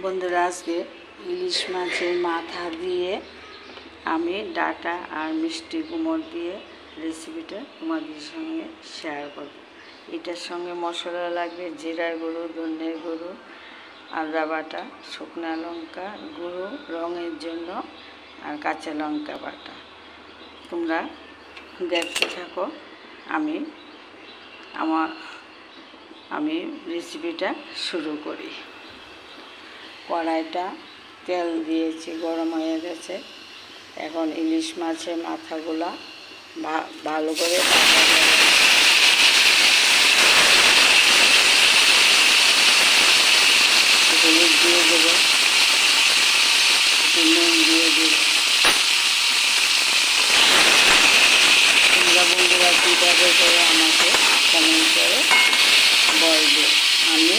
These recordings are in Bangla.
বন্ধুরা, আজকে ইলিশ মাছের মাথা দিয়ে আমি ডাটা আর মিষ্টি কুমড় দিয়ে রেসিপিটা তোমাদের সঙ্গে শেয়ার করব। এটার সঙ্গে মশলা লাগবে জিরার গুঁড়ো, ধনের গুঁড়ো, আদা বাটা, শুকনো লঙ্কা গুঁড়ো রঙের জন্য, আর কাঁচা লঙ্কা বাটা। তোমরা দেখতে থাকো, আমি রেসিপিটা শুরু করি। কড়াইটা তেল দিয়েছি, গরম হয়ে গেছে। এখন ইলিশ মাছের মাথাগুলা ভালো করে হলুদ দিয়ে দেবো, নুন দিয়ে দেবো। তোমরা বন্ধুরা কীভাবে করে আমাকে কমেন্ট করে বলবে। আমি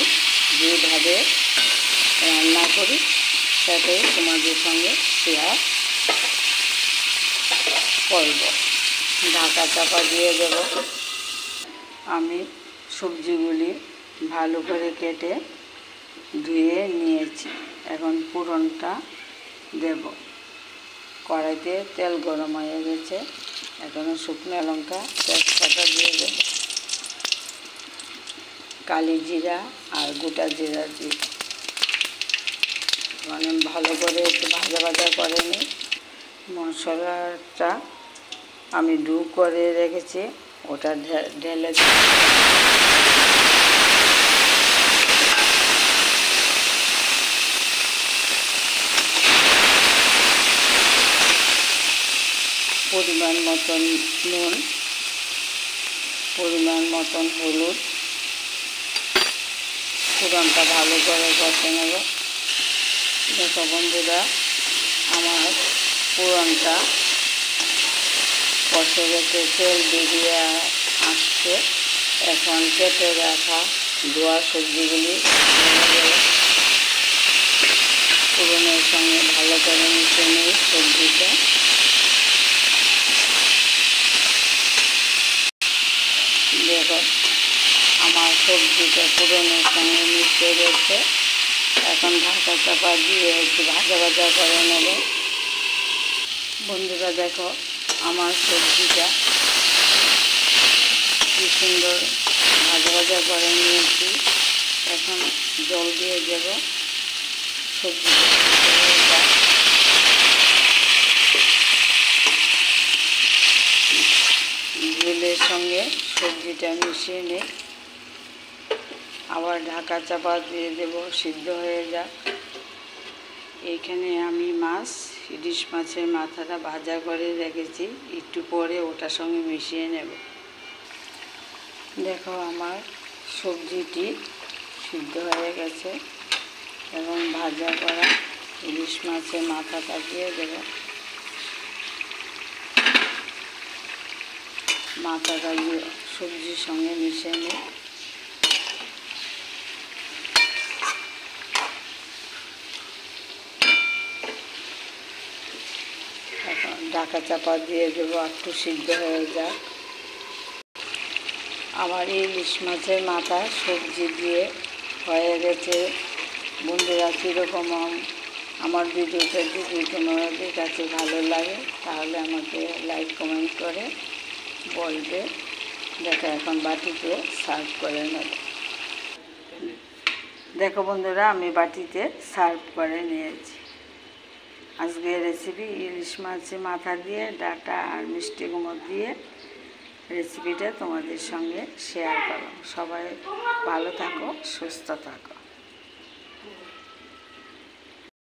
যেভাবে রান্না করি সেটাই তোমাদের সঙ্গে শেয়ার করব। ঢাকা চাপা দিয়ে দেব। আমি সবজিগুলি ভালো করে কেটে ধুয়ে নিয়েছি। এখন ফোড়নটা দেব। কড়াইতে তেল গরম হয়ে গেছে। এখন শুকনো লঙ্কা, তেজপাতা দিয়ে দেব, কালি জিরা আর গোটা জিরা দিয়ে মানে ভালো করে একটু ভাজা ভাজা করে নিই। মশলাটা আমি ডু করে রেখেছি, ওটা ঢেলে পরিমাণ মতন নুন, পরিমাণ মতন হলুদ, ফোড়নটা ভালো করে কষে নেব। দেখো বন্ধুরা, আমার ফোড়নটা কষে গেছে, তেল বেরিয়ে আসছে। এখন কেটে রাখা ধোয়া সবজিগুলি ফোড়নের সঙ্গে ভালো করে মিশে নিই সবজিটা। দেখো আমার সবজিটা ফোড়নের সঙ্গে মিশে গেছে। এখন ঢাকা চাপা দিয়ে একটু ভাজা ভাজা করে নেব। বন্ধুরা দেখো, আমার সবজিটা কি সুন্দর ভাজা ভাজা করে নিয়েছি। এখন জল দিয়ে দেব। সবজিটা ঝোলের সঙ্গে সবজিটা মিশিয়ে নিই। আবার ঢাকা চাপা দিয়ে দেব, সিদ্ধ হয়ে যাক। এইখানে আমি ইলিশ মাছের মাথাটা ভাজা করে রেখেছি, একটু পরে ওটার সঙ্গে মিশিয়ে নেব। দেখো আমার সবজিটি সিদ্ধ হয়ে গেছে এবং ভাজা করা ইলিশ মাছের মাথাটা দিয়ে দেব। মাথাটা সবজির সঙ্গে মিশিয়ে নিই। এখন ঢাকা চাপা দিয়ে দেবো, একটু সিদ্ধ হয়ে যাক। আমার ইলিশ মাছের মাথা সবজি দিয়ে হয়ে গেছে। বন্ধুরা, কীরকম আমার ভিডিওটা যদি তোমাদের কাছে ভালো লাগে তাহলে আমাকে লাইক কমেন্ট করে বলবে। দেখো এখন বাটিতে সার্ভ করে নেব। দেখো বন্ধুরা, আমি বাটিতে সার্ভ করে নিয়েছি। আজকের রেসিপি ইলিশ মাছের মাথা দিয়ে ডাটা আর মিষ্টি কুমড় দিয়ে রেসিপিটা তোমাদের সঙ্গে শেয়ার করলাম। সবাই ভালো থাকো, সুস্থ থাকো।